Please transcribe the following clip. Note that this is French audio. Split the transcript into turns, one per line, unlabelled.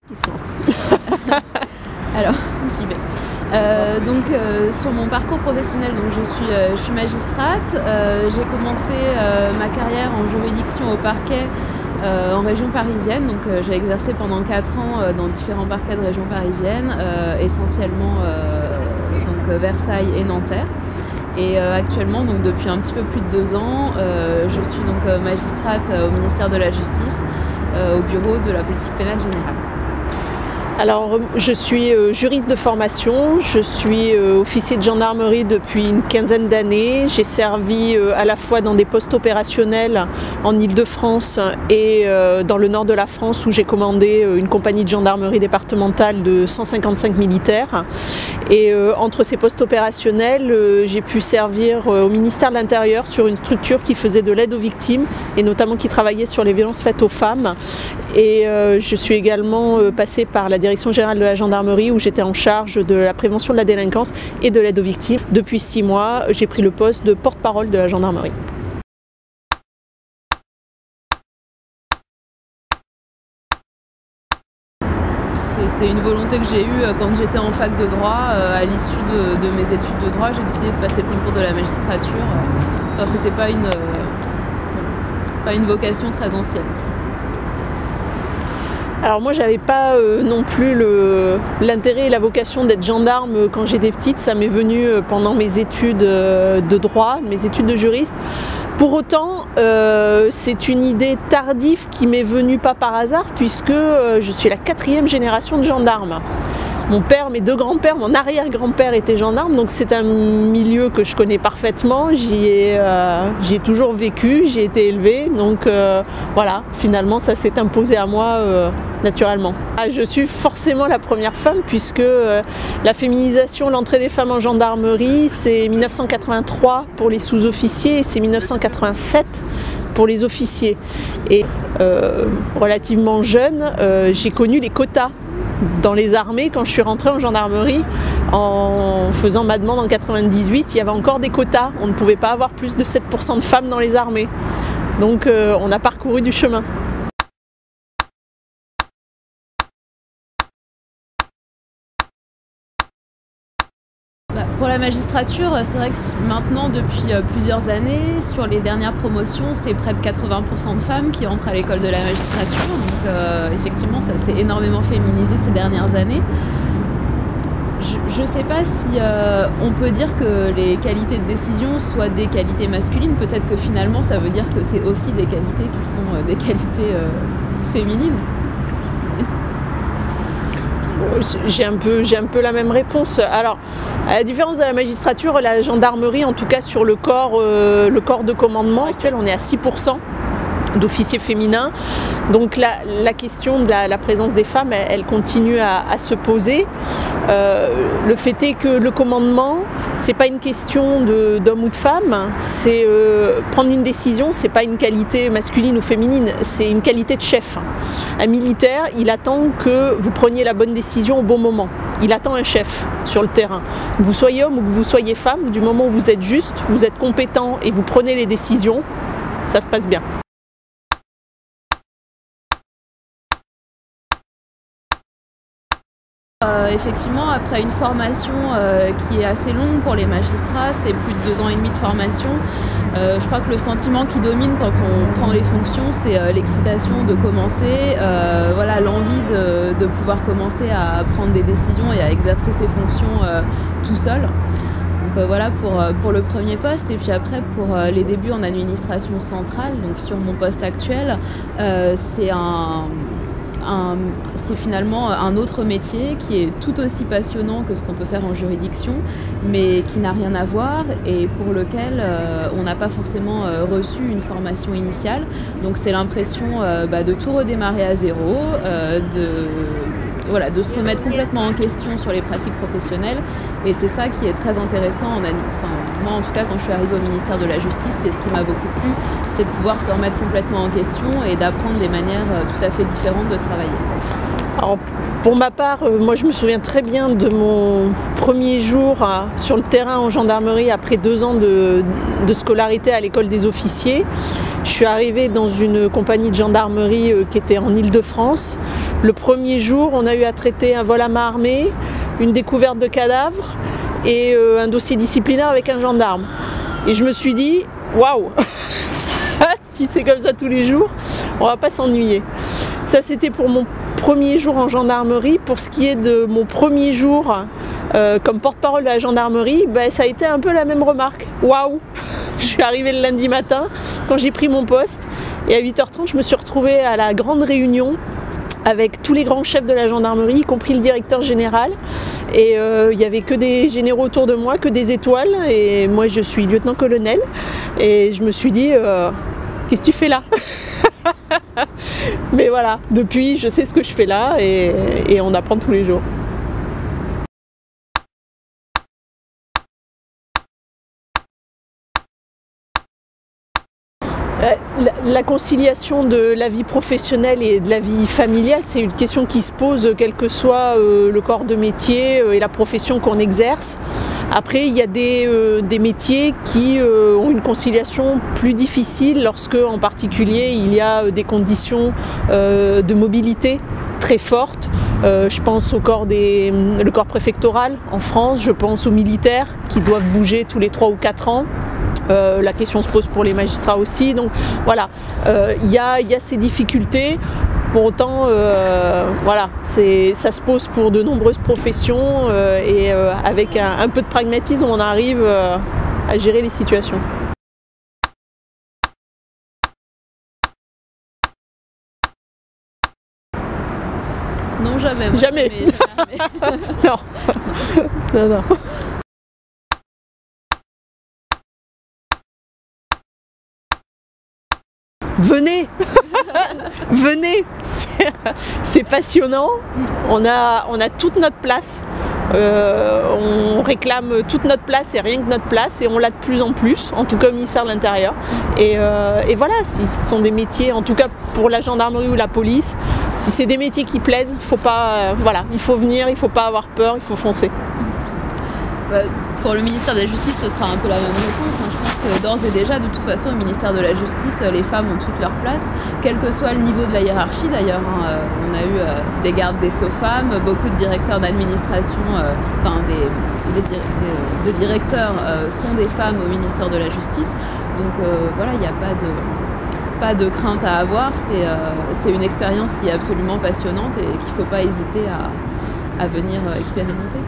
Qui se lance.
Alors, j'y vais. Sur mon parcours professionnel, donc je suis magistrate. J'ai commencé ma carrière en juridiction au parquet en région parisienne. Donc j'ai exercé pendant 4 ans dans différents parquets de région parisienne, essentiellement Versailles et Nanterre. Et actuellement, donc depuis un petit peu plus de 2 ans, je suis donc magistrate au ministère de la Justice, au bureau de la politique pénale générale.
Alors, je suis juriste de formation, je suis officier de gendarmerie depuis une quinzaine d'années. J'ai servi à la fois dans des postes opérationnels en Île-de-France et dans le nord de la France où j'ai commandé une compagnie de gendarmerie départementale de 155 militaires. Et entre ces postes opérationnels, j'ai pu servir au ministère de l'Intérieur sur une structure qui faisait de l'aide aux victimes et notamment qui travaillait sur les violences faites aux femmes. Et je suis également passée par la Direction générale de la gendarmerie où j'étais en charge de la prévention de la délinquance et de l'aide aux victimes. Depuis 6 mois, j'ai pris le poste de porte-parole de la gendarmerie.
C'est une volonté que j'ai eue quand j'étais en fac de droit. À l'issue de mes études de droit, j'ai décidé de passer le concours de la magistrature. Enfin, c'était pas une vocation très ancienne.
Alors moi j'avais pas non plus l'intérêt et la vocation d'être gendarme quand j'étais petite, ça m'est venu pendant mes études de droit, mes études de juriste. Pour autant, c'est une idée tardive qui m'est venue pas par hasard puisque je suis la 4e génération de gendarmes. Mon père, mes 2 grands-pères, mon arrière-grand-père était gendarme, donc c'est un milieu que je connais parfaitement, j'y ai toujours vécu, j'y ai été élevée, donc voilà, finalement ça s'est imposé à moi naturellement. Je suis forcément la première femme puisque la féminisation, l'entrée des femmes en gendarmerie, c'est 1983 pour les sous-officiers et c'est 1987 pour les officiers. Et relativement jeune, j'ai connu les quotas dans les armées. Quand je suis rentrée en gendarmerie en faisant ma demande en 98, il y avait encore des quotas, on ne pouvait pas avoir plus de 7% de femmes dans les armées, donc on a parcouru du chemin.
Pour la magistrature, c'est vrai que maintenant, depuis plusieurs années, sur les dernières promotions, c'est près de 80% de femmes qui entrent à l'école de la magistrature. Donc effectivement, ça s'est énormément féminisé ces dernières années. Je ne sais pas si on peut dire que les qualités de décision soient des qualités masculines. Peut-être que finalement, ça veut dire que c'est aussi des qualités qui sont des qualités féminines.
J'ai un peu la même réponse. Alors, à la différence de la magistrature, la gendarmerie, en tout cas sur le corps de commandement actuel, on est à 6% d'officiers féminins. Donc la question de la présence des femmes, elle continue à se poser. Le fait est que le commandement, c'est pas une question d'homme ou de femme, c'est prendre une décision, c'est pas une qualité masculine ou féminine, c'est une qualité de chef. Un militaire, il attend que vous preniez la bonne décision au bon moment. Il attend un chef sur le terrain. Que vous soyez homme ou que vous soyez femme, du moment où vous êtes juste, vous êtes compétent et vous prenez les décisions, ça se passe bien.
Effectivement, après une formation qui est assez longue pour les magistrats, c'est plus de 2 ans et demi de formation. Je crois que le sentiment qui domine quand on prend les fonctions, c'est l'excitation de commencer, voilà, l'envie de pouvoir commencer à prendre des décisions et à exercer ses fonctions tout seul. Donc voilà pour le premier poste. Et puis après pour les débuts en administration centrale, donc sur mon poste actuel, c'est finalement un autre métier qui est tout aussi passionnant que ce qu'on peut faire en juridiction, mais qui n'a rien à voir et pour lequel on n'a pas forcément reçu une formation initiale. Donc c'est l'impression de tout redémarrer à zéro, de se remettre complètement en question sur les pratiques professionnelles, et c'est ça qui est très intéressant moi en tout cas quand je suis arrivée au ministère de la Justice, c'est ce qui m'a beaucoup plu, c'est de pouvoir se remettre complètement en question et d'apprendre des manières tout à fait différentes de travailler.
Alors, pour ma part, moi je me souviens très bien de mon premier jour sur le terrain en gendarmerie après 2 ans de scolarité à l'école des officiers. Je suis arrivée dans une compagnie de gendarmerie qui était en Île-de-France. Le premier jour, on a eu à traiter un vol à main armée, une découverte de cadavres et un dossier disciplinaire avec un gendarme. Et je me suis dit, waouh, si c'est comme ça tous les jours, on va pas s'ennuyer. Ça, c'était pour mon premier jour en gendarmerie. Pour ce qui est de mon premier jour comme porte-parole de la gendarmerie, ça a été un peu la même remarque. Waouh! Je suis arrivée le lundi matin quand j'ai pris mon poste et à 8h30, je me suis retrouvée à la grande réunion avec tous les grands chefs de la gendarmerie, y compris le directeur général. Et il n'y avait que des généraux autour de moi, que des étoiles. Et moi, je suis lieutenant-colonel. Et je me suis dit, qu'est-ce que tu fais là? Mais voilà, depuis, je sais ce que je fais là et on apprend tous les jours. La conciliation de la vie professionnelle et de la vie familiale, c'est une question qui se pose quel que soit le corps de métier et la profession qu'on exerce. Après, il y a des métiers qui ont une conciliation plus difficile lorsque, en particulier, il y a des conditions de mobilité très fortes. Je pense le corps préfectoral en France, je pense aux militaires qui doivent bouger tous les 3 ou 4 ans. La question se pose pour les magistrats aussi, donc voilà, il y a ces difficultés. Pour autant, voilà, ça se pose pour de nombreuses professions et avec un peu de pragmatisme, on arrive à gérer les situations.
Non, jamais. Moi,
jamais. Non. Non, non. Venez, venez, c'est passionnant, on a toute notre place, on réclame toute notre place et rien que notre place et on l'a de plus en plus, en tout cas au ministère de l'Intérieur. Et voilà, si ce sont des métiers, en tout cas pour la gendarmerie ou la police, si c'est des métiers qui plaisent, faut pas, voilà, il faut venir, il ne faut pas avoir peur, il faut foncer.
Pour le ministère de la Justice, ce sera un peu la même réponse. Je pense que d'ores et déjà, de toute façon, au ministère de la Justice, les femmes ont toute leur place, quel que soit le niveau de la hiérarchie d'ailleurs. On a eu des gardes des Sceaux femmes, beaucoup de directeurs d'administration, enfin de directeurs sont des femmes au ministère de la Justice. Donc voilà, il n'y a pas de crainte à avoir. C'est une expérience qui est absolument passionnante et qu'il ne faut pas hésiter à venir expérimenter.